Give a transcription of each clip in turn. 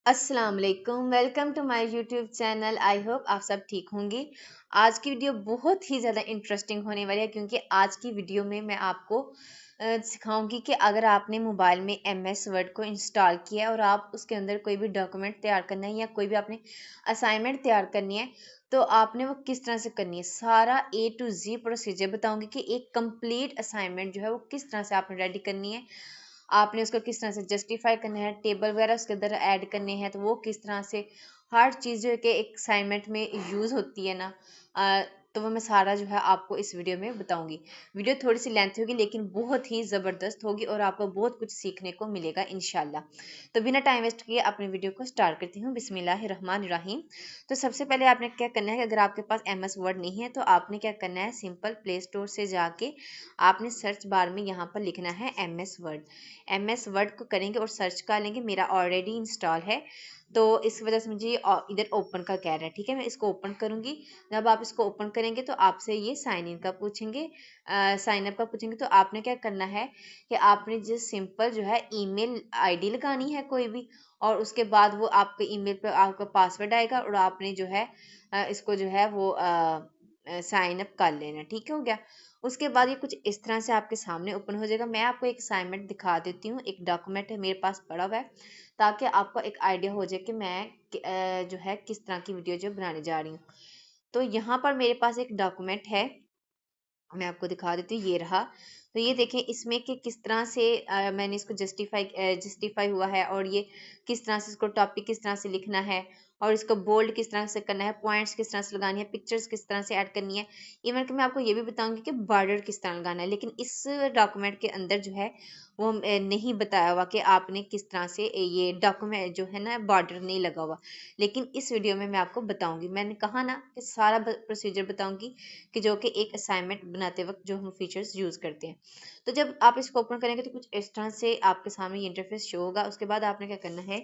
अस्सलाम वालेकुम, welcome to my YouTube channel. I hope आप सब ठीक होंगे। आज की वीडियो बहुत ही ज़्यादा इंटरेस्टिंग होने वाली है क्योंकि आज की वीडियो में मैं आपको सिखाऊंगी कि अगर आपने मोबाइल में MS वर्ड को इंस्टॉल किया है और आप उसके अंदर कोई भी डॉक्यूमेंट तैयार करना है या कोई भी आपने असाइनमेंट तैयार करनी है तो आपने वो किस तरह से करनी है। सारा A to Z प्रोसीजर बताऊंगी कि एक कंप्लीट असाइनमेंट जो है वो किस तरह से आपने रेडी करनी है, आपने उसको किस तरह से जस्टिफाई करना है, टेबल वगैरह उसके अंदर ऐड करने हैं तो वो किस तरह से हर चीज़ जो है कि एक असाइनमेंट में यूज़ होती है ना। तो वो मैं सारा जो है आपको इस वीडियो में बताऊंगी। वीडियो थोड़ी सी लेंथ होगी लेकिन बहुत ही ज़बरदस्त होगी और आपको बहुत कुछ सीखने को मिलेगा इंशाल्लाह। तो बिना टाइम वेस्ट किए अपनी वीडियो को स्टार्ट करती हूँ। बिस्मिल्लाहिर्रहमानिर्रहीम। तो सबसे पहले आपने क्या करना है कि अगर आपके पास MS वर्ड नहीं है तो आपने क्या करना है, सिंपल प्ले स्टोर से जाके आपने सर्च बार में यहाँ पर लिखना है MS वर्ड। MS वर्ड को करेंगे और सर्च कर लेंगे। मेरा ऑलरेडी इंस्टॉल है तो इस वजह से मुझे इधर ओपन का कह रहा है। ठीक है, मैं इसको ओपन करूंगी। जब आप इसको ओपन करेंगे तो आपसे ये साइन इन का पूछेंगे, साइन अप का पूछेंगे। तो आपने क्या करना है कि आपने जिस सिंपल जो है ईमेल आईडी लगानी है कोई भी, और उसके बाद वो आपके ईमेल पे आपका पासवर्ड आएगा और आपने जो है इसको जो है वो साइन अप कर लेना। ठीक हो गया। उसके बाद ये कुछ इस तरह से आपके सामने ओपन हो जाएगा। मैं आपको एक असाइनमेंट दिखा देती हूँ, एक डॉक्यूमेंट है मेरे पास पड़ा हुआ है ताकि आपको एक आइडिया हो जाए कि मैं जो है किस तरह की वीडियो जो बनाने जा रही हूँ। तो यहाँ पर मेरे पास एक डॉक्यूमेंट है, मैं आपको दिखा देती हूँ। ये रहा। तो ये देखें इसमें कि किस तरह से मैंने इसको जस्टिफाई हुआ है और ये किस तरह से इसको टॉपिक किस तरह से लिखना है और इसको बोल्ड किस तरह से करना है, पॉइंट्स किस तरह से लगानी है, पिक्चर्स किस तरह से ऐड करनी है। इवन कि मैं आपको ये भी बताऊंगी कि बॉर्डर किस तरह लगाना है। लेकिन इस डॉक्यूमेंट के अंदर जो है वो नहीं बताया हुआ कि आपने किस तरह से ये डॉक्यूमेंट जो है ना बॉर्डर नहीं लगा हुआ। लेकिन इस वीडियो में मैं आपको बताऊंगी। मैंने कहा ना कि सारा प्रोसीजर बताऊंगी कि जो कि एक असाइनमेंट बनाते वक्त जो हम फीचर्स यूज़ करते हैं। तो जब आप इसको ओपन करेंगे तो कुछ इस तरह से आपके सामने ये इंटरफेस शो होगा। उसके बाद आपने क्या करना है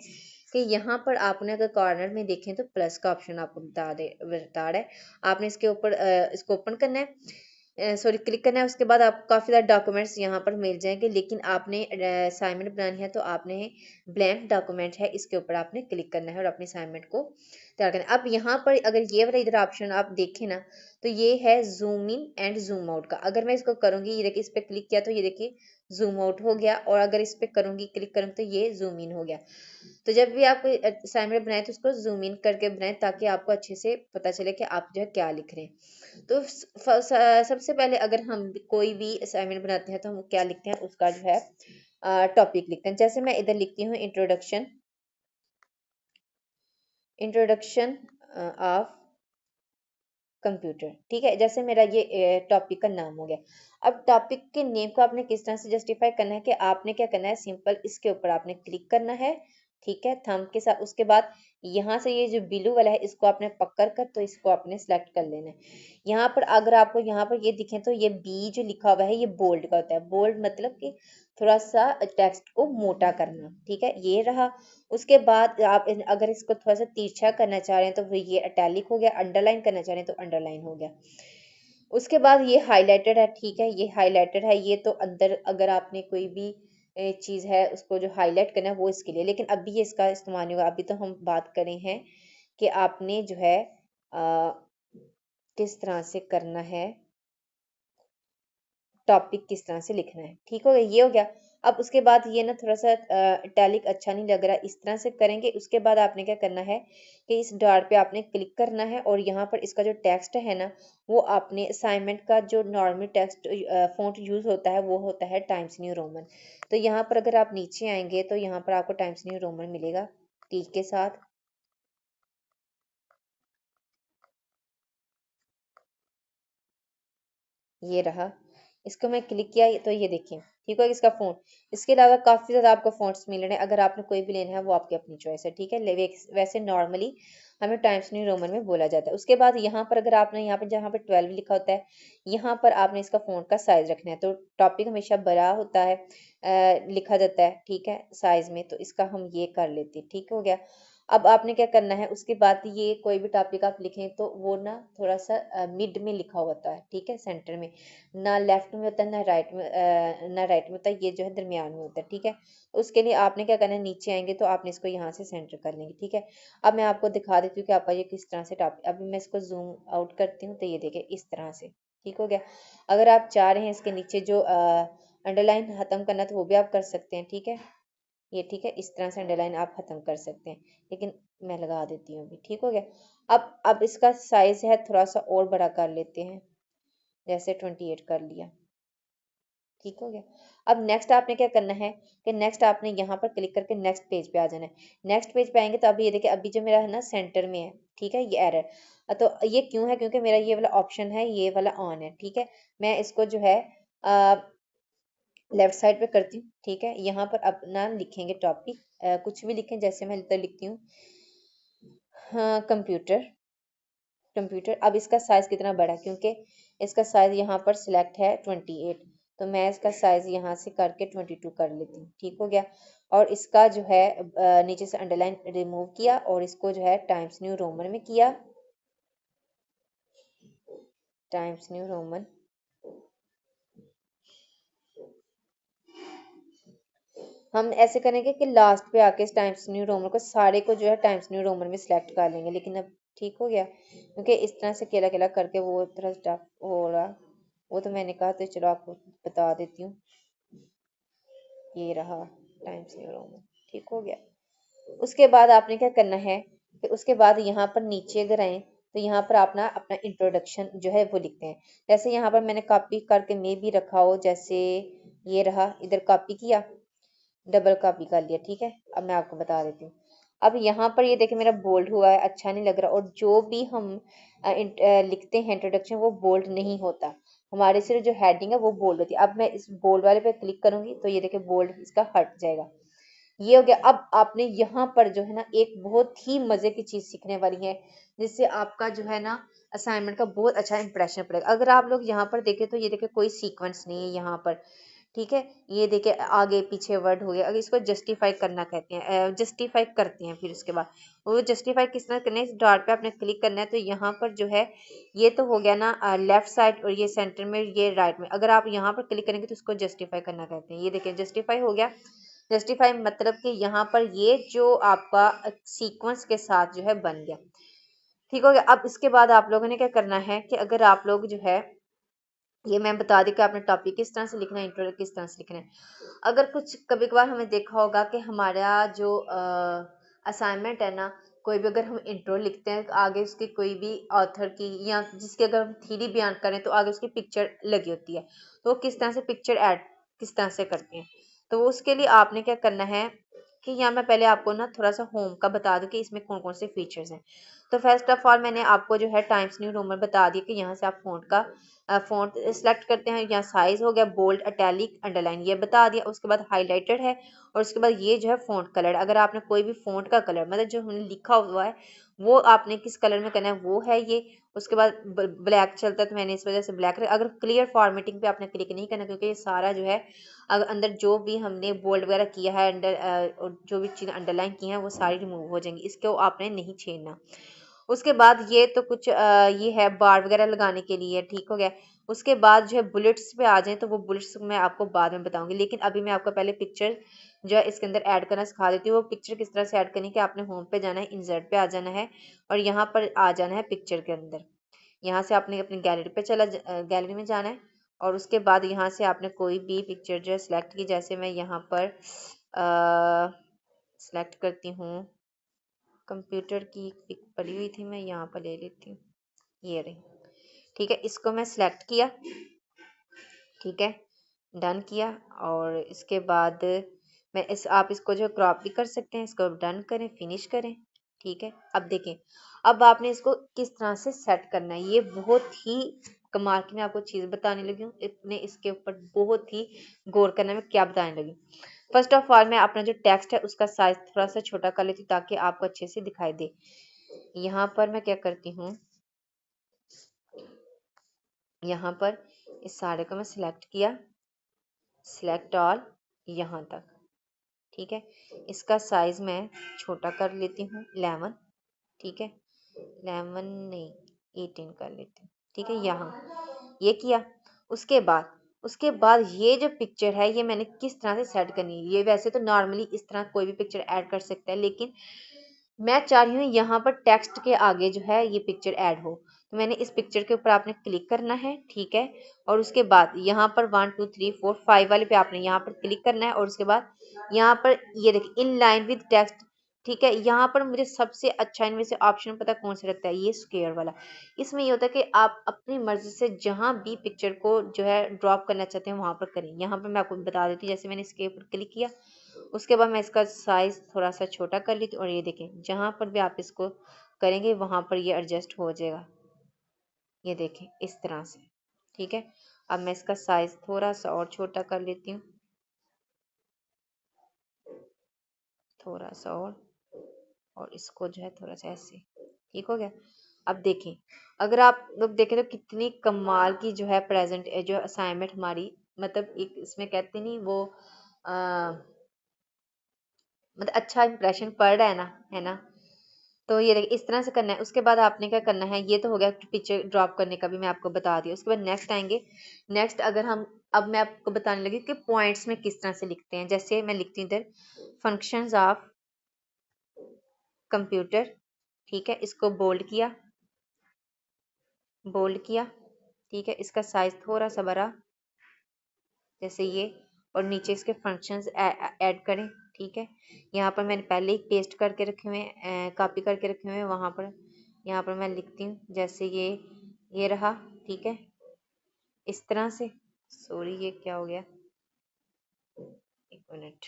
कि यहाँ पर आपने अगर कॉर्नर में देखें तो प्लस का ऑप्शन आपको बता रहा है। आपने इसके ऊपर इसको ओपन करना है, सॉरी क्लिक करना है। उसके बाद आपको काफ़ी ज़्यादा डॉक्यूमेंट्स यहाँ पर मिल जाएंगे लेकिन आपने असाइनमेंट बनानी है तो आपने ब्लैंक डॉक्यूमेंट है इसके ऊपर आपने क्लिक करना है और अपने असाइनमेंट को तैयार करना है। अब यहाँ पर अगर ये वाला इधर ऑप्शन आप देखें ना तो ये है zoom in and zoom out का। अगर मैं इसको करूँगी, ये देखिए इस पर क्लिक किया तो ये देखिए जूम आउट हो गया, और अगर इस पर करूँगी क्लिक करूँगी तो ये जूम इन हो गया। तो जब भी आप असाइनमेंट बनाए तो उसको जूम इन करके बनाएं ताकि आपको अच्छे से पता चले कि आप जो है क्या लिख रहे हैं। तो सबसे पहले अगर हम कोई भी असाइनमेंट बनाते हैं तो हम क्या लिखते हैं, उसका जो है टॉपिक लिखते हैं। जैसे मैं इधर लिखती हूँ इंट्रोडक्शन, इंट्रोडक्शन ऑफ कंप्यूटर। ठीक है, जैसे मेरा ये टॉपिक का नाम हो गया। अब टॉपिक के नेम को आपने किस तरह से जस्टिफाई करना है कि आपने क्या करना है, सिंपल इसके ऊपर आपने क्लिक करना है। ठीक है, थंब के साथ। उसके बाद यहाँ से ये जो ब्लू वाला है इसको आपने पकड़ कर तो इसको आपने सेलेक्ट कर लेना है। यहाँ पर अगर आपको यहाँ पर ये दिखे तो ये बी जो लिखा हुआ है ये बोल्ड का होता है। बोल्ड मतलब कि थोड़ा सा टेक्स्ट को मोटा करना। ठीक है, ये रहा। उसके बाद आप अगर इसको थोड़ा सा तिरछा करना चाह रहे हैं तो ये इटैलिक हो गया, अंडरलाइन करना चाह रहे हैं तो अंडरलाइन हो गया। उसके बाद ये हाईलाइटेड है। ठीक है, ये हाईलाइटेड है। ये तो अंदर अगर आपने कोई भी चीज़ है उसको जो हाईलाइट करना है वो इसके लिए, लेकिन अभी ये इसका इस्तेमाल नहीं होगा। अभी तो हम बात करें हैं कि आपने जो है किस तरह से करना है, टॉपिक किस तरह से लिखना है। ठीक हो गया, ये हो गया। अब उसके बाद ये ना थोड़ा सा इटैलिक अच्छा नहीं लग रहा, इस तरह से करेंगे। उसके बाद आपने क्या करना है कि इस डॉट पे आपने क्लिक करना है और यहाँ पर इसका जो टेक्स्ट है ना वो आपने असाइनमेंट का जो नॉर्मल टेक्स्ट फॉन्ट यूज होता है वो होता है टाइम्स न्यू रोमन। तो यहाँ पर अगर आप नीचे आएंगे तो यहाँ पर आपको टाइम्स न्यू रोमन मिलेगा टी के साथ। ये रहा। इसको मैं क्लिक किया तो ये देखिए ठीक है इसका फ़ॉन्ट। इसके अलावा काफ़ी ज़्यादा आपको फ़ॉन्ट्स मिल रहे हैं, अगर आपने कोई भी लेना है वो आपकी अपनी चॉइस है। ठीक है, वैसे नॉर्मली हमें टाइम्स न्यू रोमन में बोला जाता है। उसके बाद यहाँ पर अगर आपने यहाँ पर जहाँ पर 12 लिखा होता है यहाँ पर आपने इसका फ़ॉन्ट का साइज़ रखना है। तो टॉपिक हमेशा बड़ा होता है, लिखा जाता है। ठीक है, साइज़ में, तो इसका हम ये कर लेते हैं। ठीक हो गया। अब आपने क्या करना है, उसके बाद ये कोई भी टॉपिक आप लिखें तो वो ना थोड़ा सा मिड में लिखा होता है, ठीक है, सेंटर में, ना लेफ्ट में होता है ना राइट में, ना राइट में होता है, ये जो है दरमियान में होता है, ठीक है। उसके लिए आपने क्या करना है, नीचे आएंगे तो आपने इसको यहाँ से सेंटर कर लेंगे, ठीक है। अब मैं आपको दिखा देती हूँ कि आपका ये किस तरह से टॉपिक, अभी मैं इसको जूम आउट करती हूँ तो ये देखिए इस तरह से, ठीक हो गया। अगर आप चाह रहे हैं इसके नीचे जो अंडरलाइन खत्म करना तो वो भी आप कर सकते हैं, ठीक है। ये ठीक है, इस तरह से अंडरलाइन आप खत्म कर सकते हैं, लेकिन मैं लगा देती हूँ अभी, ठीक हो गया। अब इसका साइज है थोड़ा सा और बड़ा कर लेते हैं, जैसे 28 कर लिया, ठीक हो गया। अब नेक्स्ट आपने क्या करना है कि नेक्स्ट आपने यहाँ पर क्लिक करके नेक्स्ट पेज पे आ जाना है। नेक्स्ट पेज पे आएंगे तो अभी ये देखिए, अभी जो मेरा है ना सेंटर में है, ठीक है, ये एरर, तो ये क्यों है, क्योंकि मेरा ये वाला ऑप्शन है, ये वाला ऑन है, ठीक है। मैं इसको जो है लेफ्ट साइड पे करती हूँ, ठीक है। यहाँ पर अपना लिखेंगे टॉपिक, कुछ भी लिखें, जैसे मैं तो लिखती हूँ हाँ कंप्यूटर, कंप्यूटर। अब इसका साइज कितना बड़ा है, क्योंकि इसका साइज यहाँ पर सिलेक्ट है 28, तो मैं इसका साइज यहाँ से करके 22 कर लेती हूँ, ठीक हो गया। और इसका जो है नीचे से अंडरलाइन रिमूव किया और इसको जो है टाइम्स न्यू रोमन में किया, टाइम्स न्यू रोमन। हम ऐसे करेंगे कि लास्ट पे आके इस टाइम्स न्यू रोमन को सारे को जो है टाइम्स न्यू रोमन में सिलेक्ट कर लेंगे, लेकिन अब ठीक हो गया, क्योंकि इस तरह से अकेला अकेला करके वो थोड़ा टफ हो रहा, वो तो मैंने कहा तो चलो आपको बता देती हूँ। ये रहा टाइम्स न्यू रोमन, ठीक हो गया। उसके बाद आपने क्या करना है कि उसके बाद यहाँ पर नीचे अगर आए तो यहाँ पर अपना अपना इंट्रोडक्शन जो है वो लिखते हैं। जैसे यहाँ पर मैंने कॉपी करके मे भी रखा हो, जैसे ये रहा, इधर कॉपी किया, डबल कॉपी कर लिया, ठीक है। अब मैं आपको बता देती हूँ। अब यहाँ पर ये देखिए मेरा बोल्ड हुआ है, अच्छा नहीं लग रहा, और जो भी हम लिखते हैं इंट्रोडक्शन वो बोल्ड नहीं होता, हमारे सिर्फ जो हेडिंग है वो बोल्ड होती है। अब मैं इस बोल्ड वाले पे क्लिक करूंगी तो ये देखिए बोल्ड इसका हट जाएगा, ये हो गया। अब आपने यहाँ पर जो है ना एक बहुत ही मजे की चीज सीखने वाली है, जिससे आपका जो है ना असाइनमेंट का बहुत अच्छा इंप्रेशन पड़ेगा। अगर आप लोग यहाँ पर देखें तो ये देखिए कोई सीक्वेंस नहीं है यहाँ पर, ठीक है। ये देखिए आगे पीछे वर्ड हो गया, अगर इसको जस्टिफाई करना कहते हैं, जस्टिफाई करते हैं, फिर उसके बाद वो जस्टिफाई किस तरह करना है, इस डॉट पे आपने क्लिक करना है, तो यहाँ पर जो है ये तो हो गया ना लेफ्ट साइड, और ये सेंटर में, ये राइट में, अगर आप यहाँ पर क्लिक करेंगे तो इसको जस्टिफाई करना कहते हैं। ये देखिए जस्टिफाई हो गया। जस्टिफाई मतलब कि यहाँ पर ये जो आपका सीक्वेंस के साथ जो है बन गया, ठीक हो गया। अब इसके बाद आप लोगों ने क्या करना है कि अगर आप लोग जो है, ये मैं बता दी कि आपने टॉपिक किस तरह से लिखना है, इंट्रो किस तरह से लिखना है। अगर कुछ कभी कभार हमें देखा होगा कि हमारा जो असाइनमेंट है ना, कोई भी अगर हम इंट्रो लिखते हैं आगे उसकी कोई भी ऑथर की या जिसकी अगर हम थ्योरी बयान करें तो आगे उसकी पिक्चर लगी होती है, तो वो किस तरह से पिक्चर ऐड किस तरह से करते हैं, तो वो उसके लिए आपने क्या करना है कि यहाँ मैं पहले आपको ना थोड़ा सा होम का बता दूं कि इसमें कौन कौन से फीचर्स हैं। तो फर्स्ट ऑफ ऑल मैंने आपको जो है टाइम्स न्यू रोमन बता दिया कि यहाँ से आप फ़ॉन्ट का फ़ॉन्ट सेलेक्ट करते हैं, यहाँ साइज हो गया, बोल्ड, इटैलिक, अंडरलाइन, ये बता दिया। उसके बाद हाईलाइटेड है, और उसके बाद ये जो है फ़ॉन्ट कलर, अगर आपने कोई भी फ़ॉन्ट का कलर मतलब जो हमने लिखा हुआ है वो आपने किस कलर में करना है वो है ये। उसके बाद ब्लैक चलता है तो मैंने इस वजह से ब्लैक, अगर क्लियर फॉर्मेटिंग पे आपने क्लिक नहीं करना, क्योंकि ये सारा जो है अंदर जो भी हमने बोल्ड वगैरह किया है अंडर जो भी चीज़ अंडरलाइन की हैं वो सारी रिमूव हो जाएंगी, इसको आपने नहीं छेड़ना। उसके बाद ये तो कुछ ये है बार वगैरह लगाने के लिए, ठीक हो गया। उसके बाद जो है बुलेट्स पे आ जाएं तो वो बुलेट्स मैं आपको बाद में बताऊंगी, लेकिन अभी मैं आपको पहले पिक्चर जो है इसके अंदर ऐड करना सिखा देती हूँ। वो पिक्चर किस तरह से ऐड करनी है कि आपने होम पे जाना है, इंसर्ट पे आ जाना है, और यहाँ पर आ जाना है पिक्चर के अंदर। यहाँ से आपने अपनी गैलरी पे गैलरी में जाना है, और उसके बाद यहाँ से आपने कोई भी पिक्चर जो है सिलेक्ट की, जैसे मैं यहाँ पर सिलेक्ट करती हूँ कंप्यूटर की पिक पड़ी हुई थी, मैं यहाँ पर ले लेती हूँ, ये रही, ठीक है। इसको मैं सिलेक्ट किया, ठीक है, डन किया, और इसके बाद मैं आप इसको जो क्रॉप भी कर सकते हैं, इसको डन करें, फिनिश करें, ठीक है। अब देखें, अब आपने इसको किस तरह से सेट करना है, ये बहुत ही कमाल की मैं आपको चीज़ बताने लगी हूँ, इतने इसके ऊपर बहुत ही गौर करना, मैं क्या बताने लगी। फर्स्ट ऑफ ऑल मैं अपना जो टेक्स्ट है उसका साइज थोड़ा सा छोटा कर लेती हूँ ताकि आपको अच्छे से दिखाई दे। यहाँ पर मैं क्या करती हूँ, यहाँ पर इस सारे को मैं सिलेक्ट किया, सिलेक्ट ऑल, यहाँ तक, ठीक है। इसका साइज मैं छोटा कर लेती हूँ 11, ठीक है, 11 नहीं 18 कर लेती हूँ, ठीक है। यहाँ ये किया। उसके बाद ये जो पिक्चर है ये मैंने किस तरह से सेट करनी है। ये वैसे तो नॉर्मली इस तरह कोई भी पिक्चर ऐड कर सकता है, लेकिन मैं चाह रही हूँ यहाँ पर टेक्स्ट के आगे जो है ये पिक्चर ऐड हो। तो मैंने इस पिक्चर के ऊपर आपने क्लिक करना है, ठीक है। और उसके बाद यहाँ पर 1 2 3 4 5 वाले पे आपने यहाँ पर क्लिक करना है। और उसके बाद यहाँ पर ये देखिए इन लाइन विद टेक्स्ट, ठीक है। यहाँ पर मुझे सबसे अच्छा इनमें से ऑप्शन पता कौन सा लगता है, ये स्क्वायर वाला। इसमें ये होता है कि आप अपनी मर्जी से जहाँ भी पिक्चर को जो है ड्रॉप करना चाहते हैं वहां पर करें। यहाँ पर मैं आपको बता देती हूँ, जैसे मैंने इसके ऊपर क्लिक किया, उसके बाद मैं इसका साइज थोड़ा सा छोटा कर ली थी। और ये देखें जहां पर भी आप इसको करेंगे वहां पर ये एडजस्ट हो जाएगा, ये देखें इस तरह से, ठीक है। अब मैं इसका साइज थोड़ा सा और छोटा कर लेती हूँ, थोड़ा सा और इसको जो है थोड़ा सा ऐसे, ठीक हो गया। अब देखें, अगर आप लोग देखें तो कितनी कमाल की जो है प्रेजेंट जो असाइनमेंट हमारी, मतलब एक इसमें कहते नहीं वो मतलब अच्छा इंप्रेशन पड़ रहा है ना। तो ये देखिए इस तरह से करना है। उसके बाद आपने क्या करना है, ये तो हो गया पिक्चर ड्रॉप करने का भी मैं आपको बता दिया। उसके बाद नेक्स्ट आएंगे। नेक्स्ट अगर हम, अब मैं आपको बताने लगी कि पॉइंट्स में किस तरह से लिखते हैं। जैसे मैं लिखती हूँ इधर फंक्शंस ऑफ कंप्यूटर, ठीक है। इसको बोल्ड किया, ठीक है। इसका साइज थोड़ा सा बड़ा जैसे ये, और नीचे इसके फंक्शंस ऐड करें, ठीक है। यहाँ पर मैंने पहले ही पेस्ट करके रखे हुए हैं, कॉपी करके रखे हुए हैं वहाँ पर। यहाँ पर मैं लिखती हूँ जैसे ये रहा, ठीक है, इस तरह से। सॉरी ये क्या हो गया, एक मिनट,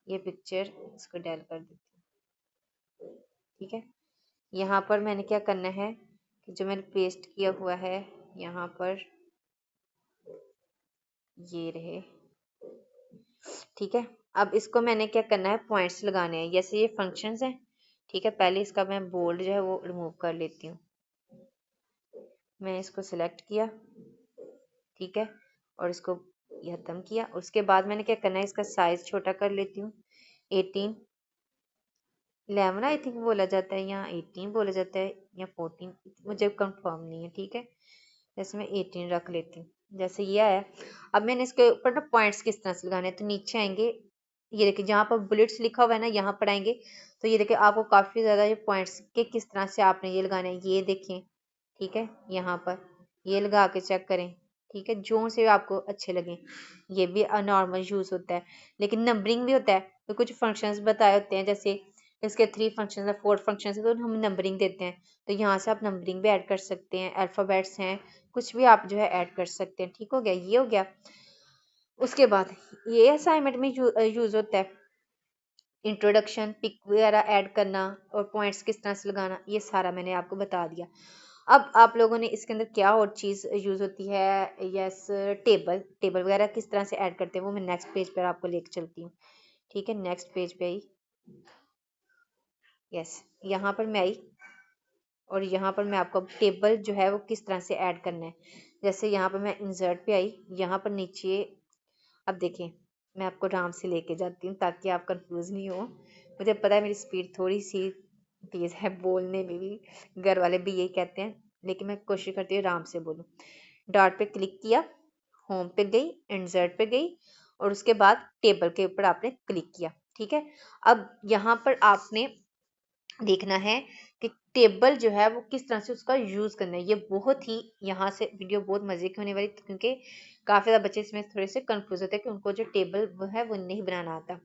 ये पिक्चर इसको डेल कर देती हूँ, ठीक है। यहाँ पर मैंने क्या करना है कि जो मैंने पेस्ट किया हुआ है यहाँ पर ये रहे, ठीक है। अब इसको मैंने क्या करना है, पॉइंट्स लगाने हैं। जैसे ये फंक्शंस हैं, ठीक है। पहले इसका मैं बोल्ड जो है वो रिमूव कर लेती हूँ। मैं इसको सिलेक्ट किया, ठीक है, और इसको ये खत्म किया। उसके बाद मैंने क्या करना है, इसका साइज छोटा कर लेती हूँ 18 11 आई थिंक बोला जाता है, या 18 बोला जाता है, या 14, मुझे कंफर्म नहीं है, ठीक है। जैसे मैं 18 रख लेती हूँ, जैसे ये आया। अब मैंने इसके ऊपर ना पॉइंट्स किस तरह से लगाने हैं, तो नीचे आएंगे, ये देखिए जहाँ पर बुलेट्स लिखा हुआ है ना यहाँ पर आएंगे। तो ये देखिए आपको काफ़ी ज़्यादा ये पॉइंट्स के किस तरह से आपने ये लगाने हैं, ये देखें, ठीक है। यहाँ पर ये लगा के चेक करें, ठीक है, जो से आपको अच्छे लगे। ये भी नॉर्मल यूज़ होता है, लेकिन नंबरिंग भी होता है। तो कुछ फंक्शंस बताए होते हैं, जैसे इसके 3 फंक्शंस है 4 फंक्शंस है, तो हम नंबरिंग देते हैं। तो यहाँ से आप नंबरिंग भी ऐड कर सकते हैं, अल्फ़ाबेट्स हैं, कुछ भी आप जो है ऐड कर सकते हैं, ठीक हो गया, ये हो गया। उसके बाद ये असाइनमेंट में यूज़ होता है, इंट्रोडक्शन, पिक वगैरह ऐड करना और पॉइंट्स किस तरह से लगाना, ये सारा मैंने आपको बता दिया। अब आप लोगों ने इसके अंदर क्या और चीज़ यूज़ होती है, यस, टेबल वगैरह किस तरह से ऐड करते हैं वो मैं नेक्स्ट पेज पर आपको लेकर चलती हूँ, ठीक है। नेक्स्ट पेज पे आई, यस, यहाँ पर मैं आई और यहाँ पर मैं आपको टेबल जो है वो किस तरह से ऐड करना है। जैसे यहाँ पर मैं इंसर्ट पे आई, यहाँ पर नीचे, अब देखें मैं आपको आराम से लेके जाती हूँ ताकि आप कंफ्यूज नहीं हो। मुझे पता है मेरी स्पीड थोड़ी सी तेज़ है बोलने में भी, घर वाले भी यही कहते हैं, लेकिन मैं कोशिश करती हूँ आराम से बोलूँ। डॉट पे क्लिक किया, होम पे गई, इंसर्ट पे गई और उसके बाद टेबल के ऊपर आपने क्लिक किया, ठीक है। अब यहाँ पर आपने देखना है कि टेबल जो है वो किस तरह से उसका यूज़ करना है। ये बहुत ही, यहाँ से वीडियो बहुत मज़े की होने वाली, क्योंकि काफ़ी ज़्यादा बच्चे इसमें थोड़े से कंफ्यूज होते हैं कि उनको जो टेबल वो है वो नहीं बनाना आता।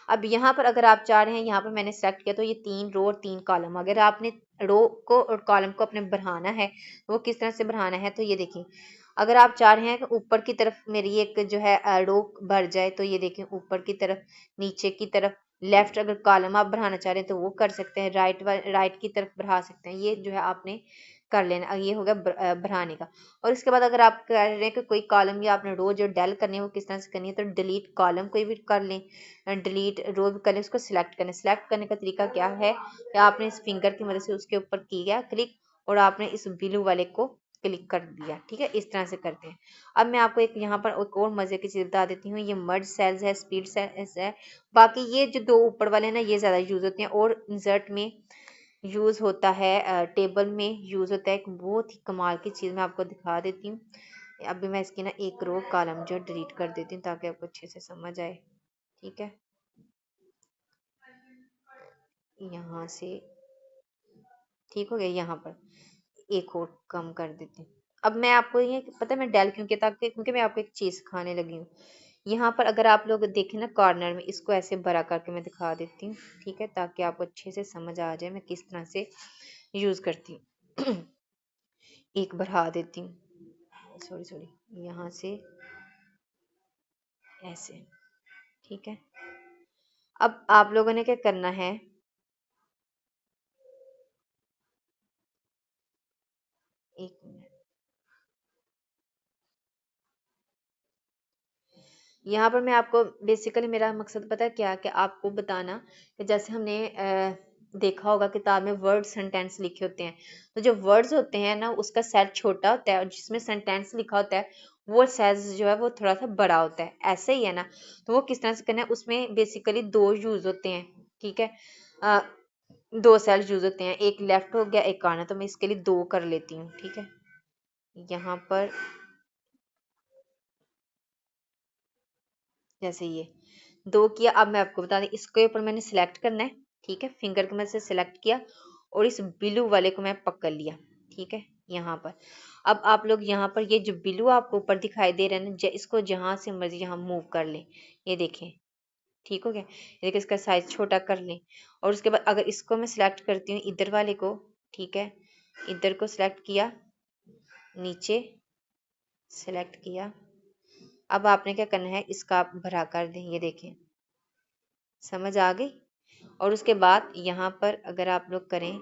अब यहाँ पर अगर आप चाह रहे हैं, यहाँ पर मैंने सेलेक्ट किया तो ये 3 रो और 3 कॉलम, अगर आपने रो को और कॉलम को अपने बढ़ाना है तो वो किस तरह से बढ़ाना है, तो ये देखिए अगर आप चाह रहे हैं कि ऊपर की तरफ मेरी एक जो है रो बढ़ जाए, तो ये देखें ऊपर की तरफ, नीचे की तरफ, लेफ्ट अगर कॉलम आप बढ़ाना चाह रहे हैं तो वो कर सकते हैं, राइट की तरफ बढ़ा सकते हैं। ये जो है आपने कर लेना, ये हो गया बढ़ाने का। और इसके बाद अगर आप कह रहे हैं कि कोई कॉलम या आपने रो जो डेल करनी है वो किस तरह से करनी है, तो डिलीट कॉलम कोई भी कर लें, डिलीट रो भी कर लें। उसको सिलेक्ट करना, सिलेक्ट करने का तरीका क्या है कि आपने इस फिंगर की मदद से उसके ऊपर किया क्लिक और आपने इस ब्लू वाले को क्लिक कर दिया। ठीक है, इस तरह से करते हैं। अब मैं आपको एक यहाँ पर एक और मजे की चीज बता देती हूँ। ये मर्ज सेल्स है, स्पीड सेल्स है, बाकी ये जो दो ऊपर वाले ना ये ज्यादा यूज होते हैं, और इंसर्ट में यूज होता है, टेबल में यूज होता है। एक बहुत ही कमाल की चीज मैं आपको दिखा देती हूँ। अभी मैं इसकी ना एक रो कॉलम जो डिलीट कर देती हूँ ताकि आपको अच्छे से समझ आए। ठीक है, यहाँ से ठीक हो गया, यहाँ पर एक और कम कर देती हूँ। अब मैं आपको ये पता है मैं डेल क्यों किया, ताकि क्योंकि मैं आपको एक चीज सिखाने लगी हूँ। यहाँ पर अगर आप लोग देखें ना कॉर्नर में, इसको ऐसे बड़ा करके मैं दिखा देती हूँ। ठीक है, ताकि आपको अच्छे से समझ आ जाए मैं किस तरह से यूज करती हूँ। एक बढ़ा देती हूँ, सॉरी सॉरी, यहाँ से ऐसे। ठीक है, अब आप लोगों ने क्या करना है, एक मिनट, यहाँ पर मैं आपको बेसिकली मेरा मकसद पता है क्या, कि आपको बताना कि जैसे हमने देखा होगा किताब में वर्ड सेंटेंस लिखे होते हैं, तो जो वर्ड्स होते हैं ना उसका सेट छोटा होता है, और जिसमें सेंटेंस लिखा होता है वो साइज जो है वो थोड़ा सा बड़ा होता है, ऐसे ही है ना। तो वो किस तरह से करना है, उसमें बेसिकली दो यूज होते हैं। ठीक है, अ, दो सेल यूज होते हैं, एक लेफ्ट हो गया एक कॉर्नर, तो मैं इसके लिए दो कर लेती हूँ। ठीक है, यहाँ पर जैसे ये दो किया। अब मैं आपको बता दें, इसके ऊपर मैंने सिलेक्ट करना है। ठीक है, फिंगर को मैं से सिलेक्ट किया और इस ब्लू वाले को मैं पकड़ लिया। ठीक है, यहाँ पर अब आप लोग यहाँ पर ये जो ब्लू आपको ऊपर दिखाई दे रहा है ना, इसको जहां से मर्जी यहाँ मूव कर लें। ये देखें, ठीक हो गया। ये देखिए, इसका साइज छोटा कर लें, और उसके बाद अगर इसको मैं सिलेक्ट करती हूँ इधर वाले को, ठीक है, इधर को सिलेक्ट किया, नीचे सिलेक्ट किया। अब आपने क्या करना है, इसका आप भरा कर दें। ये देखें, समझ आ गई। और उसके बाद यहाँ पर अगर आप लोग करें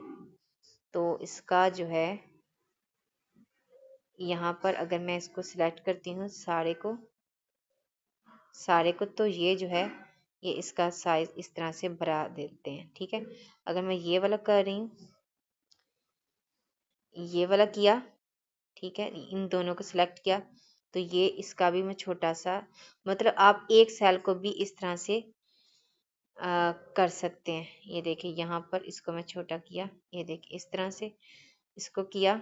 तो इसका जो है, यहाँ पर अगर मैं इसको सिलेक्ट करती हूँ सारे को, तो ये जो है ये इसका साइज इस तरह से बढ़ा देते हैं। ठीक है, अगर मैं ये वाला कर रही हूँ, ये वाला किया, ठीक है, इन दोनों को सिलेक्ट किया, तो ये इसका भी मैं छोटा सा, मतलब आप एक सेल को भी इस तरह से कर सकते हैं। ये देखिए, यहाँ पर इसको मैं छोटा किया, ये देखिए इस तरह से इसको किया,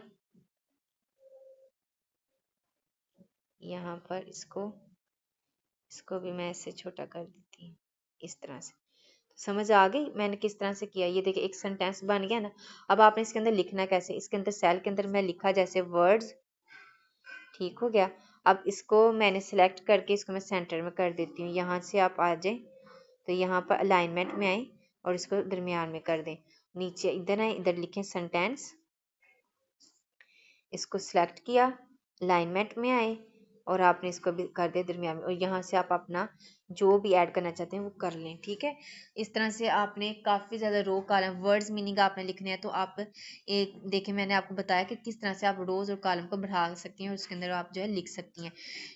यहाँ पर इसको भी मैं ऐसे छोटा कर देती हूँ इस तरह से। समझ आ गई मैंने किस तरह से किया। ये देखिए एक सेंटेंस बन गया ना। अब आपने इसके अंदर लिखना कैसे, इसके अंदर सेल के अंदर मैं लिखा जैसे वर्ड्स, ठीक हो गया। अब इसको मैंने सेलेक्ट करके इसको मैं सेंटर में कर देती हूँ। यहाँ से आप आ जाए तो यहाँ पर अलाइनमेंट में आए और इसको दरमियान में कर दें। नीचे इधर आए, इधर लिखें सेंटेंस, इसको सिलेक्ट किया, अलाइनमेंट में आए और आपने इसको भी कर दिया दरमियान में, और यहाँ से आप अपना जो भी ऐड करना चाहते हैं वो कर लें। ठीक है, इस तरह से आपने काफ़ी ज़्यादा रो कॉलम वर्ड्स मीनिंग आपने लिखने हैं, तो आप एक देखिए मैंने आपको बताया कि किस तरह से आप रोज़ और कॉलम को बढ़ा सकती हैं और उसके अंदर आप जो है लिख सकती हैं।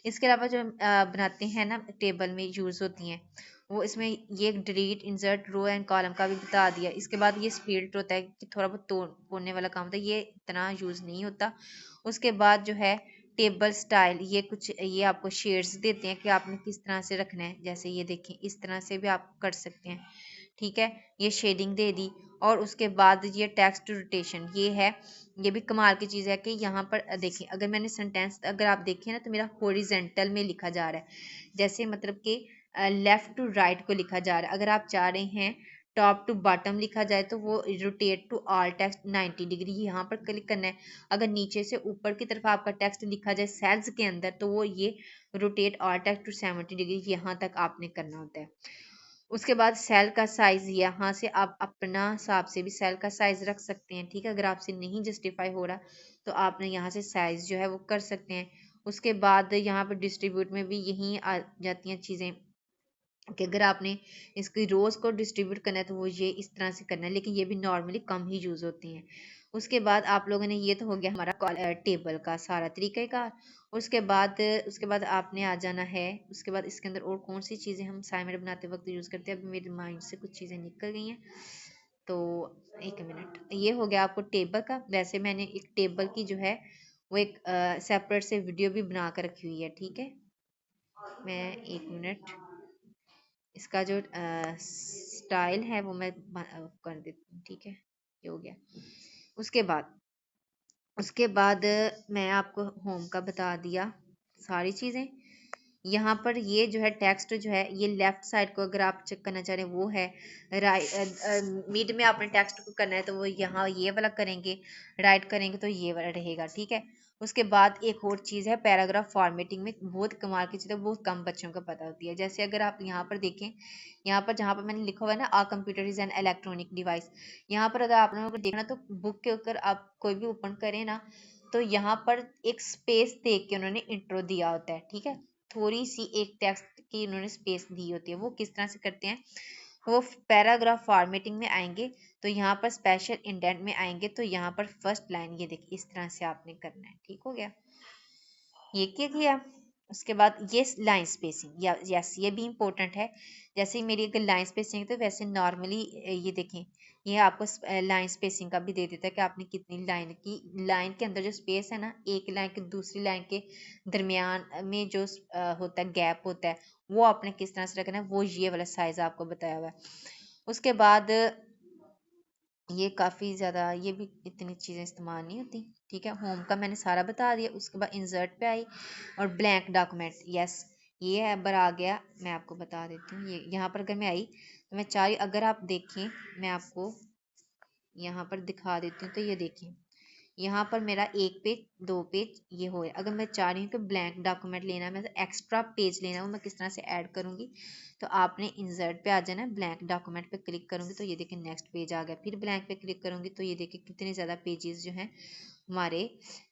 इसके अलावा जो बनाते हैं ना टेबल में यूज़ होती हैं, वो इसमें ये delete insert row and column का भी बता दिया। इसके बाद ये स्प्लिट होता है कि थोड़ा बहुत तोड़ने वाला काम होता है, ये इतना यूज़ नहीं होता। उसके बाद जो है टेबल स्टाइल, ये कुछ ये आपको शेड्स देते हैं कि आपने किस तरह से रखना है। जैसे ये देखें, इस तरह से भी आप कर सकते हैं। ठीक है, ये शेडिंग दे दी। और उसके बाद ये टेक्स्ट रोटेशन, ये है, ये भी कमाल की चीज़ है कि यहाँ पर देखिए अगर मैंने सेंटेंस अगर आप देखें ना तो मेरा हॉरिजेंटल में लिखा जा रहा है, जैसे मतलब कि लेफ्ट टू राइट को लिखा जा रहा है। अगर आप चाह रहे हैं टॉप टू बॉटम लिखा जाए तो वो rotate to all text 90 degree यहाँ पर क्लिक करना है। अगर नीचे से ऊपर की तरफ आपका टेक्स्ट लिखा जाए सेल्स के अंदर तो वो ये rotate all text to 70 degree यहाँ तक आपने करना होता है। उसके बाद सेल का साइज, यहाँ से आप अपना हिसाब से भी सेल का साइज रख सकते हैं। ठीक है, अगर आपसे नहीं जस्टिफाई हो रहा तो आपने यहाँ से साइज जो है वो कर सकते हैं। उसके बाद यहाँ पर डिस्ट्रीब्यूट में भी यही आ जाती हैं चीज़ें कि अगर आपने इसकी रोज़ को डिस्ट्रीब्यूट करना है तो वो ये इस तरह से करना है, लेकिन ये भी नॉर्मली कम ही यूज़ होती हैं। उसके बाद आप लोगों ने, ये तो हो गया हमारा टेबल का सारा तरीक़ाकार। उसके बाद आपने आ जाना है। उसके बाद इसके अंदर और कौन सी चीज़ें हम असाइनमेंट बनाते वक्त यूज़ करते हैं, अभी मेरे माइंड से कुछ चीज़ें निकल गई हैं, तो एक मिनट। ये हो गया आपको टेबल का। वैसे मैंने एक टेबल की जो है वो एक सेपरेट से वीडियो भी बना कर रखी हुई है, ठीक है। मैं 1 मिनट इसका जो स्टाइल है वो मैं कर देती हूँ, ठीक है। ये हो गया। उसके बाद मैं आपको होम का बता दिया सारी चीज़ें। यहाँ पर ये जो है टेक्स्ट जो है ये लेफ्ट साइड को अगर आप चेक करना चाह रहे हैं वो है, राइट मिड में आपने टेक्स्ट को करना है तो वो यहाँ ये वाला करेंगे, राइट करेंगे तो ये वाला रहेगा, ठीक है। उसके बाद एक और चीज़ है पैराग्राफ फॉर्मेटिंग में बहुत कमाल की चीज़ है, बहुत कम बच्चों को पता होती है। जैसे अगर आप यहाँ पर देखें, यहाँ पर जहाँ पर मैंने लिखा हुआ है ना आ computer is an electronic device, यहाँ पर अगर आप लोगों को देखना तो बुक के ऊपर आप कोई भी ओपन करें ना तो यहाँ पर एक स्पेस दे के उन्होंने इंट्रो दिया होता है, ठीक है। थोड़ी सी एक टेक्स्ट की उन्होंने स्पेस दी होती है। वो किस तरह से करते हैं, वो पैराग्राफ फॉर्मेटिंग में आएंगे तो यहाँ पर स्पेशल इंडेंट में आएंगे तो यहाँ पर फर्स्ट लाइन ये देखिए इस तरह से आपने करना है, ठीक हो गया। ये क्या किया। उसके बाद ये लाइन स्पेसिंग, या यस ये भी इम्पोर्टेंट है। जैसे ही मेरी अगर लाइन स्पेसिंग है तो वैसे नॉर्मली ये देखें ये आपको लाइन स्पेसिंग का भी दे देता है कि आपने कितनी लाइन के अंदर जो स्पेस है ना, एक लाइन के दूसरी लाइन के दरमियान में जो होता है गैप होता है वो आपने किस तरह से रखना है, वो ये वाला साइज आपको बताया हुआ है। उसके बाद ये काफ़ी ज़्यादा ये भी इतनी चीज़ें इस्तेमाल नहीं होती, ठीक है। होम का मैंने सारा बता दिया। उसके बाद इंसर्ट पे आई और ब्लैंक डॉक्यूमेंट, यस ये है बर आ गया। मैं आपको बता देती हूँ, ये यहाँ पर अगर मैं आई तो मैं चाह रही, अगर आप देखें मैं आपको यहाँ पर दिखा देती हूँ तो ये देखें यहाँ पर मेरा 1 पेज 2 पेज ये हो है। अगर मैं चाह रही हूँ कि ब्लैंक डॉक्यूमेंट लेना है, मैं एक्स्ट्रा पेज लेना है, वो मैं किस तरह से ऐड करूँगी, तो आपने इंसर्ट पे आ जाना है, ब्लैंक डॉक्यूमेंट पे क्लिक करूँगी तो ये देखिए नेक्स्ट पेज आ गया। फिर ब्लैंक पे क्लिक करूँगी तो ये देखिए कितने ज़्यादा पेजेस जो हैं हमारे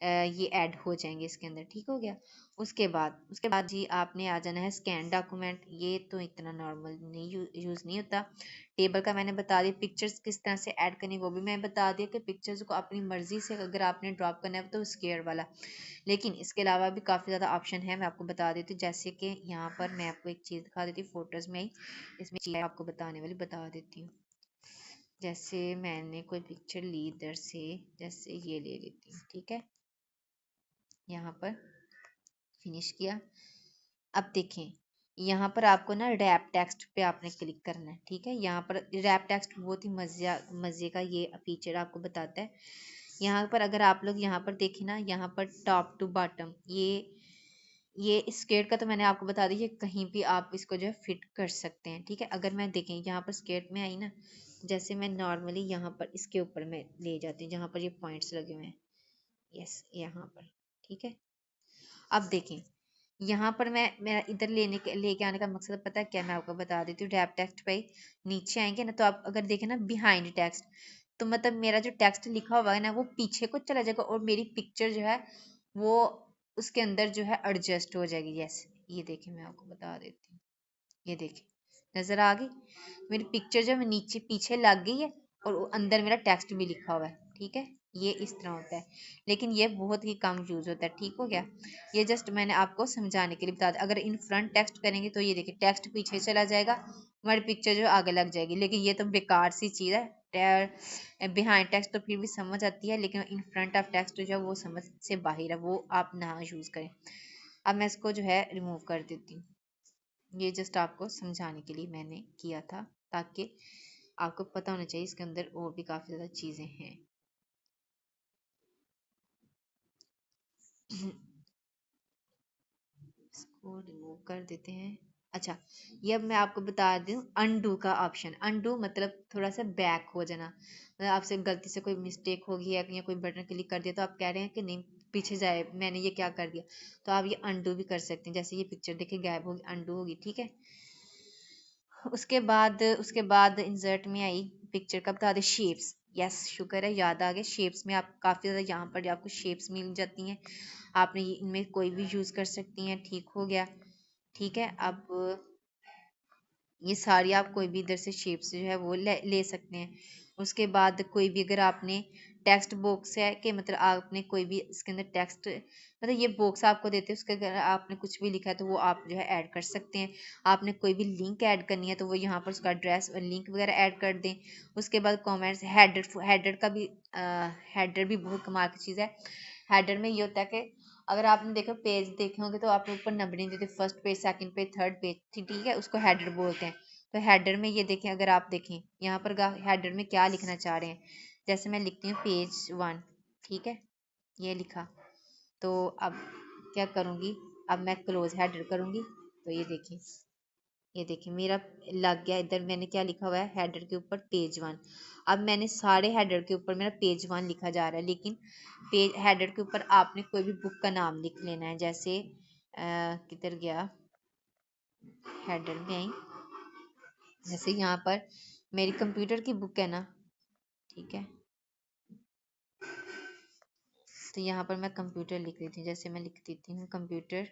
ये ऐड हो जाएंगे इसके अंदर, ठीक हो गया। उसके बाद जी आपने आ जाना है स्कैन डॉक्यूमेंट। ये तो इतना नॉर्मल नहीं यूज़ नहीं होता। टेबल का मैंने बता दिया। पिक्चर्स किस तरह से ऐड करनी वो भी मैं बता दिया कि पिक्चर्स को अपनी मर्जी से अगर आपने ड्रॉप करना है तो स्केयर वाला, लेकिन इसके अलावा भी काफ़ी ज़्यादा ऑप्शन है, मैं आपको बता देती हूँ। जैसे कि यहाँ पर मैं आपको एक चीज़ दिखा देती हूँ, फोटोज़ में ही इसमें चीज़ आपको बताने वाली बता देती हूँ। जैसे मैंने कोई पिक्चर ली इधर से, जैसे ये ले लेती हूँ, ठीक है। यहाँ पर फिनिश किया। अब देखें यहाँ पर आपको ना रैप टेक्स्ट पे आपने क्लिक करना है, ठीक है। यहाँ पर रैप टेक्स्ट बहुत ही मज़े का ये फीचर आपको बताता है। यहाँ पर अगर आप लोग यहाँ पर देखें ना, यहाँ पर टॉप टू बॉटम ये स्केट का तो मैंने आपको बता दी, ये कहीं भी आप इसको जो है फिट कर सकते हैं, ठीक है। अगर मैं देखें यहाँ पर स्केट में आई ना, जैसे मैं नॉर्मली यहाँ पर इसके ऊपर मैं ले जाती हूँ जहाँ पर ये पॉइंट्स लगे हुए हैं, यस यहाँ पर, ठीक है। अब देखें यहाँ पर मैं इधर लेके आने का मकसद पता है क्या, मैं आपको बता देती हूँ। रैप टेक्स्ट पे नीचे आएंगे ना तो आप अगर देखें ना बिहाइंड टेक्स्ट, तो मतलब मेरा जो टेक्स्ट लिखा हुआ है ना वो पीछे को चला जाएगा और मेरी पिक्चर जो है वो उसके अंदर जो है एडजस्ट हो जाएगी। यस ये देखें मैं आपको बता देती हूँ, ये देखें नज़र आ गई मेरी पिक्चर जो है नीचे पीछे लग गई है और अंदर मेरा टेक्स्ट भी लिखा हुआ है, ठीक है। ये इस तरह होता है, लेकिन ये बहुत ही कम यूज़ होता है, ठीक हो गया। ये जस्ट मैंने आपको समझाने के लिए बता दिया। अगर इन फ्रंट टेक्स्ट करेंगे तो ये देखिए टेक्स्ट पीछे चला जाएगा, हमारी पिक्चर जो आगे लग जाएगी, लेकिन ये तो बेकार सी चीज़ है। बिहाइंड टेक्स्ट तो फिर भी समझ आती है, लेकिन इन फ्रंट ऑफ टेक्स्ट जो है वो समझ से बाहर है, वो आप ना यूज़ करें। अब मैं इसको जो है रिमूव कर देती हूँ। ये जस्ट आपको समझाने के लिए मैंने किया था, ताकि आपको पता होना चाहिए इसके अंदर और भी काफ़ी ज़्यादा चीज़ें हैं। इसको रिमूव कर देते हैं। अच्छा ये अब मैं आपको बता दूं अनडू का ऑप्शन। अनडू मतलब थोड़ा सा बैक हो जाना, मतलब आपसे गलती से कोई मिस्टेक हो गई है या कोई बटन क्लिक कर दिया तो आप कह रहे हैं कि नहीं पीछे जाए, मैंने ये क्या कर दिया, तो आप ये अनडू भी कर सकते हैं। जैसे ये पिक्चर देखिए गायब होगी, अनडू होगी, ठीक है। उसके बाद इंसर्ट में आई पिक्चर का बता दे शेप्स। यस शुक्र है याद आ गया। शेप्स में आप काफ़ी ज़्यादा यहाँ पर आपको शेप्स मिल जाती हैं, आपने इनमें कोई भी यूज़ कर सकती हैं, ठीक हो गया। ठीक है अब ये सारी आप कोई भी इधर से शेप्स जो है वो ले सकते हैं। उसके बाद कोई भी अगर आपने टेक्स्ट बॉक्स है कि मतलब आपने कोई भी इसके अंदर टेक्स्ट मतलब ये बॉक्स आपको देते हैं, उसके अगर आपने कुछ भी लिखा है तो वो आप जो है ऐड कर सकते हैं। आपने कोई भी लिंक ऐड करनी है तो वो यहाँ पर उसका एड्रेस और लिंक वगैरह ऐड कर दें। उसके बाद कॉमेंट्स हेडर का भी हेडर भी बहुत कमाल की चीज़ है। हेडर में ये होता है कि अगर आपने देखो पेज देखे होंगे तो आपने ऊपर नंबरिंग दी थी, first page, second page, third page, ठीक है, उसको हेडर बोलते हैं। तो हेडर में ये देखें, अगर आप देखें यहाँ पर हेडर में क्या लिखना चाह रहे हैं, जैसे मैं लिखती हूँ पेज 1, ठीक है, ये लिखा। तो अब क्या करूँगी, अब मैं क्लोज हेडर करूँगी, तो ये देखिए मेरा लग गया। इधर मैंने क्या लिखा हुआ है हेडर के ऊपर, पेज 1। अब मैंने सारे हेडर के ऊपर मेरा पेज 1 लिखा जा रहा है, लेकिन पेज हेडर के ऊपर आपने कोई भी बुक का नाम लिख लेना है। जैसे किधर गया, हेडर में आई, जैसे यहाँ पर मेरी कंप्यूटर की बुक है ना, ठीक है, तो यहाँ पर मैं कंप्यूटर लिख रही थी, जैसे मैं लिख देती हूँ कंप्यूटर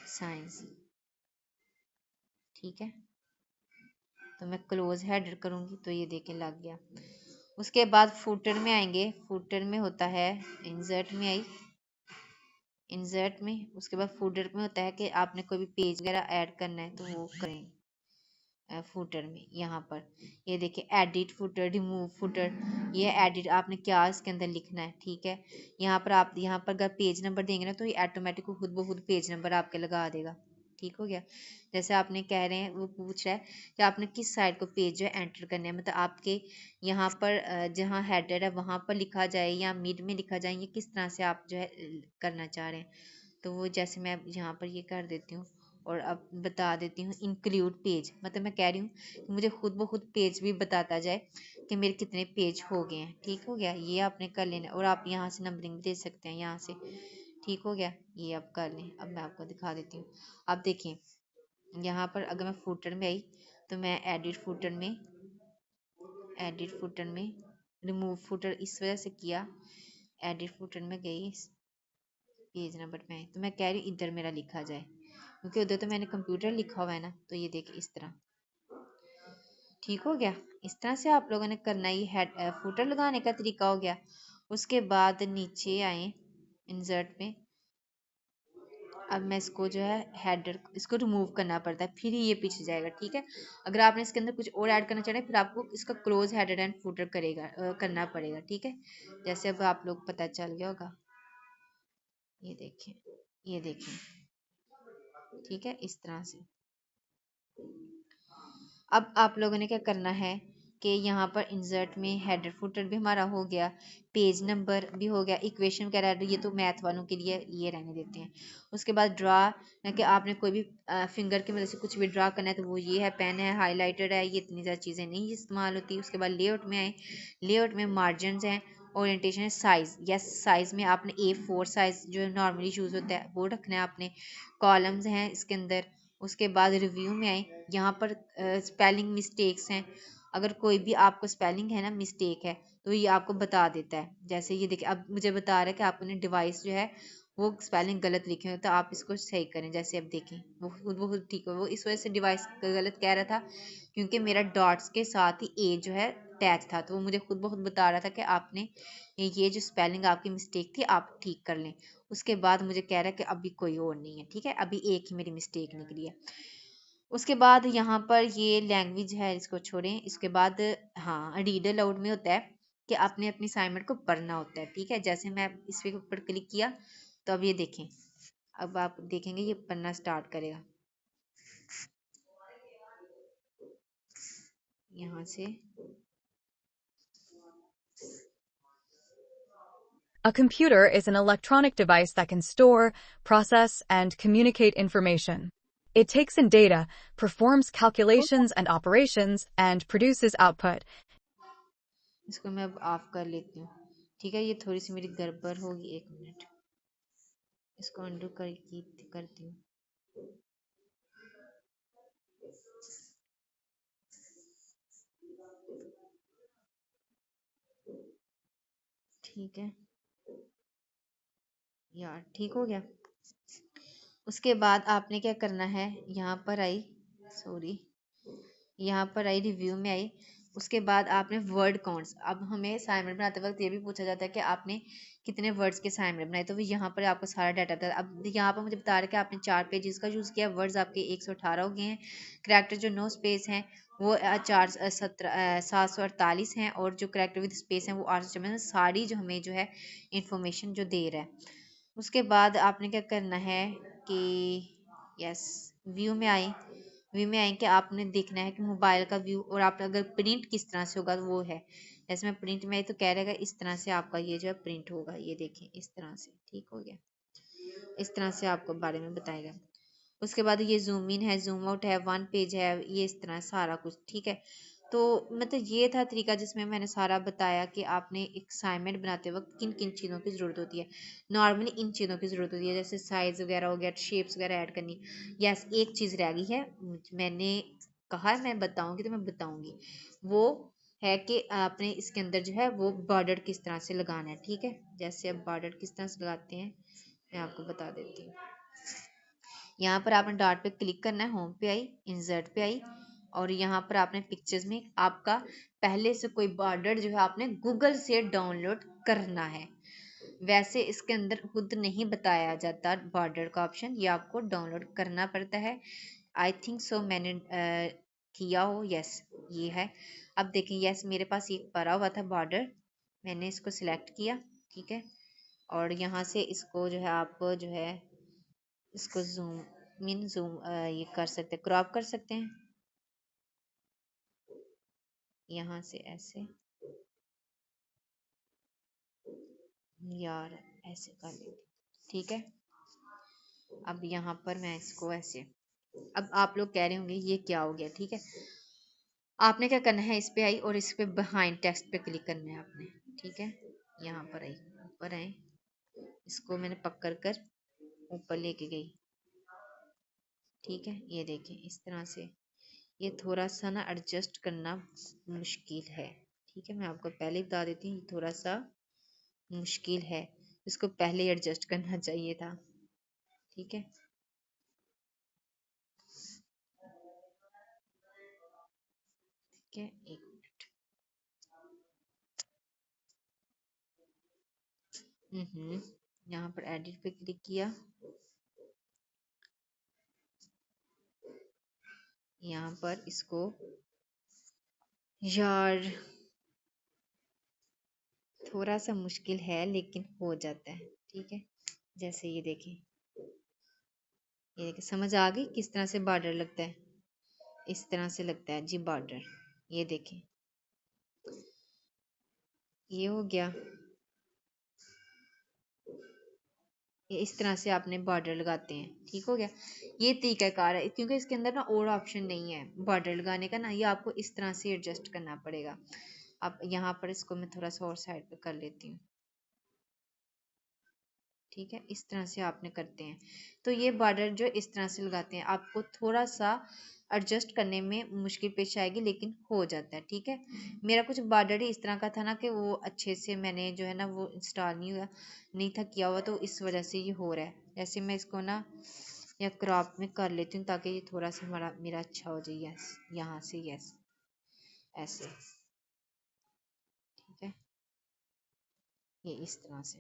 साइंस, ठीक है। तो मैं क्लोज हेडर करूँगी, तो ये देखें लग गया। उसके बाद फूटर में आएंगे, फूटर में होता है, इंसर्ट में आई, इंसर्ट में, उसके बाद फूटर में होता है कि आपने कोई भी पेज वगैरह ऐड करना है तो वो करें फूटर में। यहाँ पर ये देखिए एडिट फूटर, रिमूव फूटर, ये एडिट आपने क्या इसके अंदर लिखना है, ठीक है। यहाँ पर आप यहाँ पर अगर पेज नंबर देंगे ना तो ये ऑटोमेटिक खुद ब खुद पेज नंबर आपके लगा देगा, ठीक हो गया। जैसे आपने कह रहे हैं, वो पूछ रहा है कि आपने किस साइड को पेज जो है एंटर करना है, मतलब आपके यहाँ पर जहाँ हेडर है वहाँ पर लिखा जाए या मिड में लिखा जाए, ये किस तरह से आप जो है करना चाह रहे हैं। तो वो जैसे मैं यहाँ पर ये कर देती हूँ और अब बता देती हूँ इंक्लूड पेज, मतलब मैं कह रही हूँ कि मुझे खुद ब खुद पेज भी बताता जाए कि मेरे कितने पेज हो गए हैं, ठीक हो गया। ये आपने कर लेना और आप यहाँ से नंबरिंग दे सकते हैं यहाँ से, ठीक हो गया। ये आप कर लें। अब मैं आपको दिखा देती हूँ। अब देखिए यहाँ पर अगर मैं फूटर में आई तो मैं एडिट फूटर में रिमूव फूटर इस वजह से किया, एडिट फूटर में गई, पेज नंबर पे आई तो मैं कह रही हूँ इधर मेरा लिखा जाए, क्योंकि उधर तो मैंने कंप्यूटर लिखा हुआ है ना। तो ये देखिए इस तरह, ठीक हो गया। इस तरह से आप लोगों ने करना, ये हेड फुटर लगाने का तरीका हो गया। उसके बाद नीचे आए इंसर्ट में, अब मैं इसको जो है हेडर इसको रिमूव करना पड़ता है, फिर ही ये पीछे जाएगा, ठीक है। अगर आपने इसके अंदर कुछ और ऐड करना चाह रहे हैं फिर आपको इसका क्लोज हेडर एंड फुटर करना पड़ेगा, ठीक है। जैसे अब आप लोग पता चल गया होगा, ये देखें, ये देखें, ठीक है, इस तरह से। अब आप लोगों ने क्या करना है कि यहाँ पर इंसर्ट में हेडर फुटर भी हमारा हो गया, पेज नंबर भी हो गया, इक्वेशन वगैरह ये तो मैथ वालों के लिए ये रहने देते हैं। उसके बाद ड्रा, कि आपने कोई भी फिंगर की मदद से कुछ भी ड्रा करना है तो वो ये है, पेन है, हाईलाइटर है, ये इतनी ज़्यादा चीज़ें नहीं इस्तेमाल होती। उसके बाद लेआउट में आए, लेआउट में मार्जिन हैं, ओरिएंटेशन है, साइज़, यस साइज़ में आपने A4 साइज़ जो नॉर्मली यूज़ होता है वो रखना है आपने। कॉलम्स हैं इसके अंदर। उसके बाद रिव्यू में आए, यहाँ पर स्पेलिंग मिस्टेक्स हैं, अगर कोई भी आपको स्पेलिंग है ना मिस्टेक है तो ये आपको बता देता है। जैसे ये देखिए अब मुझे बता रहा है कि आपने डिवाइस जो है वो स्पेलिंग गलत लिखे हो तो आप इसको सही करें। जैसे अब देखें वो खुद ठीक हो, वो इस वजह से डिवाइस गलत कह रहा था क्योंकि मेरा डॉट्स के साथ ही ए जो है अटैच था, तो वो मुझे खुद ब खुद बता रहा था कि आपने ये जो स्पेलिंग आपकी मिस्टेक थी आप ठीक कर लें। उसके बाद मुझे कह रहा है कि अभी कोई और नहीं है, ठीक है, अभी एक ही मेरी मिस्टेक निकली है। उसके बाद यहाँ पर ये लैंग्वेज है, इसको छोड़ें। इसके बाद हाँ रीड अलाउड में होता है कि आपने अपनी असाइनमेंट को पढ़ना होता है, ठीक है। जैसे मैं इसके ऊपर क्लिक किया तो अब ये देखें, अब आप देखेंगे ये पढ़ना स्टार्ट करेगा यहाँ से। A computer is an electronic device that can store, process, and communicate information. It takes in data, performs calculations and operations, and produces output. इसको मैं अब ऑफ कर लेती हूँ, ठीक है। ये थोड़ी सी मेरी गड़बड़ होगी, 1 मिनट, इसको अंडू करती हूँ। ठीक है यार, ठीक हो गया। उसके बाद आपने क्या करना है, यहाँ पर आई, सॉरी, यहाँ पर आई रिव्यू में आई। उसके बाद आपने वर्ड काउंट्स, अब हमें असाइनमेंट बनाते वक्त ये भी पूछा जाता है कि आपने कितने वर्ड्स के असाइनमेंट बनाए, तो वो यहाँ पर आपको सारा डाटा बता। अब यहाँ पर मुझे बता रहा है कि आपने 4 पेजेस का यूज़ किया, वर्ड्स आपके 118 हो गए हैं, करैक्टर जो नो स्पेस हैं वो 748 हैं, और जो करैक्टर विद स्पेस हैं वो 854। सारी जो हमें जो है इंफॉर्मेशन जो दे रहा है। उसके बाद आपने क्या करना है कि यस व्यू में आए, व्यू में आए कि आपने देखना है कि मोबाइल का व्यू, और आप अगर प्रिंट किस तरह से होगा वो है। जैसे मैं प्रिंट में आई तो कह रहेगा इस तरह से आपका ये जो है प्रिंट होगा, ये देखें इस तरह से, ठीक हो गया, इस तरह से आपको बारे में बताएगा। उसके बाद ये जूम इन है, जूम आउट है, वन पेज है, ये इस तरह सारा कुछ, ठीक है। तो मतलब ये था तरीका जिसमें मैंने सारा बताया कि आपने एक असाइनमेंट बनाते वक्त किन किन चीज़ों की ज़रूरत होती है। नॉर्मली इन चीज़ों की ज़रूरत होती है, जैसे साइज वगैरह हो गया, शेप्स वगैरह ऐड करनी। यस, एक चीज़ रह गई है, मैंने कहा मैं बताऊंगी तो मैं बताऊंगी, वो है कि आपने इसके अंदर जो है वो बॉर्डर किस तरह से लगाना है, ठीक है। जैसे अब बॉर्डर किस तरह से लगाते हैं मैं आपको बता देती हूँ। यहाँ पर आपने डॉट पे क्लिक करना है, होम पे आई, इंसर्ट पे आई, और यहाँ पर आपने पिक्चर्स में आपका पहले से कोई बॉर्डर जो है आपने गूगल से डाउनलोड करना है। वैसे इसके अंदर खुद नहीं बताया जाता बॉर्डर का ऑप्शन, ये आपको डाउनलोड करना पड़ता है। आई थिंक सो मैंने किया हो, यस ये है। अब देखें, यस मेरे पास एक पड़ा हुआ था बॉर्डर, मैंने इसको सिलेक्ट किया, ठीक है। और यहाँ से इसको जो है आप जो है इसको जूम इन जूम ये कर सकते हैं, क्रॉप कर सकते हैं यहाँ से ऐसे, यार ऐसे कर लेते, ठीक है। अब यहाँ पर मैं इसको ऐसे, अब आप लोग कह रहे होंगे ये क्या हो गया, ठीक है। आपने क्या करना है, इस पे आई और इस पे बिहाइंड टेक्स्ट पे क्लिक करना है आपने, ठीक है। यहाँ पर आई, ऊपर आए, इसको मैंने पकड़ कर ऊपर लेके गई, ठीक है। ये देखें इस तरह से, ये थोड़ा सा ना एडजस्ट करना मुश्किल है, ठीक है। मैं आपको पहले ही बता देती हूँ थोड़ा सा मुश्किल है, इसको पहले एडजस्ट करना चाहिए था, ठीक है। ठीक है, एक यहाँ पर एडिट पे क्लिक किया, यहाँ पर इसको, यार थोड़ा सा मुश्किल है लेकिन हो जाता है, ठीक है। जैसे ये देखें, ये देखें समझ आ गई किस तरह से बॉर्डर लगता है, इस तरह से लगता है जी बॉर्डर, ये देखें ये हो गया। ये इस तरह से आपने बॉर्डर लगाते हैं, ठीक हो गया। ये तरीकाकार है, क्योंकि इसके अंदर ना और ऑप्शन नहीं है बॉर्डर लगाने का ना, ये आपको इस तरह से एडजस्ट करना पड़ेगा। अब यहाँ पर इसको मैं थोड़ा सा और साइड पे कर लेती हूँ, ठीक है। इस तरह से आपने करते हैं, तो ये बॉर्डर जो इस तरह से लगाते हैं, आपको थोड़ा सा एडजस्ट करने में मुश्किल पेश आएगी लेकिन हो जाता है, ठीक है। मेरा कुछ बॉर्डर ही इस तरह का था ना कि वो अच्छे से मैंने जो है ना वो इंस्टॉल नहीं था किया हुआ, तो इस वजह से ये हो रहा है। जैसे मैं इसको ना या क्रॉप में कर लेती हूँ ताकि ये थोड़ा सा मेरा अच्छा हो जाए, यस यहाँ से, यस ऐसे, ठीक है। ये इस तरह से,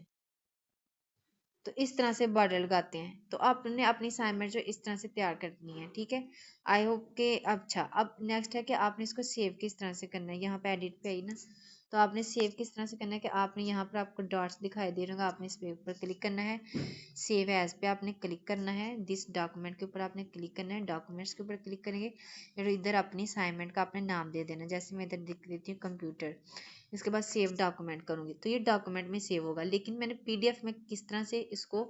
तो इस तरह से बॉर्डर लगाते हैं। तो आपने अपनी असाइनमेंट जो इस तरह से तैयार करनी है, ठीक है। आई होप के, अच्छा अब नेक्स्ट है कि आपने इसको सेव किस तरह से करना है। यहाँ पे एडिट पे आई ना, तो आपने सेव किस तरह से करना है कि आपने यहाँ पर आपको डॉट्स दिखाई दे रहे होंगे, आपने इस पे ऊपर क्लिक करना है, सेव एज पे आपने क्लिक करना है, दिस डॉक्यूमेंट के ऊपर आपने क्लिक करना है, डॉक्यूमेंट्स के ऊपर क्लिक करेंगे, और इधर अपनी असाइनमेंट का आपने नाम दे देना, जैसे मैं इधर लिख देती हूँ कंप्यूटर। इसके बाद सेव डॉक्यूमेंट करूँगी तो ये डॉक्यूमेंट में सेव होगा, लेकिन मैंने पीडीएफ में किस तरह से इसको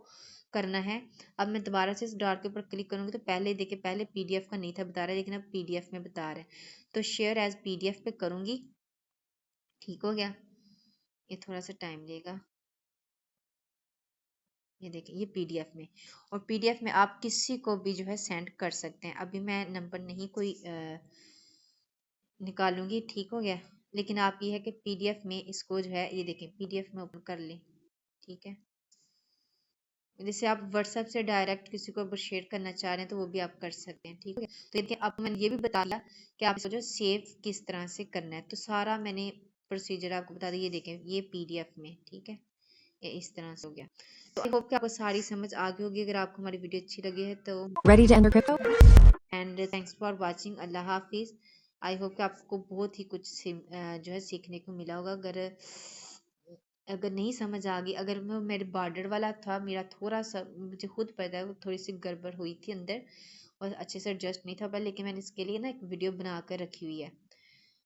करना है। अब मैं दोबारा से इस डॉट के ऊपर क्लिक करूँगी तो पहले देखिए, पहले पीडीएफ का नहीं था बता रहा है, लेकिन अब पीडीएफ में बता रहा है, तो शेयर एज पीडीएफ पे करूँगी, ठीक हो गया। ये थोड़ा सा टाइम लेगा, ये देखिए ये पीडीएफ में, और पीडीएफ में आप किसी को भी जो है सेंड कर सकते हैं। अभी मैं नंबर नहीं कोई निकालूंगी, ठीक हो गया। लेकिन आप ये है कि पीडीएफ में इसको जो है ये देखें पीडीएफ में ओपन कर लें, ठीक है। जैसे आप व्हाट्सएप से डायरेक्ट किसी को शेयर करना चाह रहे हैं तो वो भी आप कर सकते हैं, ठीक है। तो देखिए अब मैंने ये भी बता दिया कि आप इसको जो सेव किस तरह से करना है, तो सारा मैंने प्रोसीजर आपको बता दिया। ये देखें ये पीडीएफ में, ठीक है, ये इस तरह से हो गया। तो आई होप कि आपको सारी समझ आ गई होगी। अगर आपको हमारी वीडियो अच्छी लगी है तो Ready to enter crypto? And thanks for watching. अल्लाह हाफिज़। आई होप कि आपको बहुत ही कुछ जो है सीखने को मिला होगा। अगर अगर नहीं समझ आ गई, अगर वो मेरे बॉर्डर वाला था, मेरा थोड़ा सा मुझे खुद पता है वो थोड़ी सी गड़बड़ हुई थी अंदर और अच्छे से एडजस्ट नहीं था पर, लेकिन मैंने इसके लिए ना एक वीडियो बना कर रखी हुई है।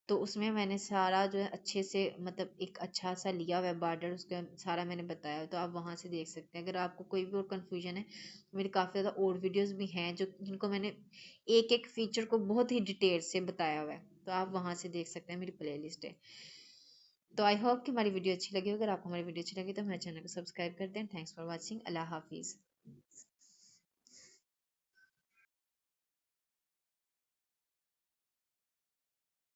तो उसमें मैंने सारा जो है अच्छे से मतलब एक अच्छा सा लिया हुआ है बॉर्डर, उसका सारा मैंने बताया, तो आप वहाँ से देख सकते हैं। अगर आपको कोई भी और कन्फ्यूजन है तो मेरे काफ़ी ज़्यादा और वीडियोस भी हैं जो जिनको मैंने एक एक फीचर को बहुत ही डिटेल से बताया हुआ है, तो आप वहाँ से देख सकते हैं, मेरी प्लेलिस्ट है। तो आई होप कि हमारी वीडियो अच्छी लगी। अगर आपको हमारी वीडियो अच्छी लगी तो हमारे चैनल को सब्सक्राइब कर दें। Thanks for watching. अल्लाह हाफिज़।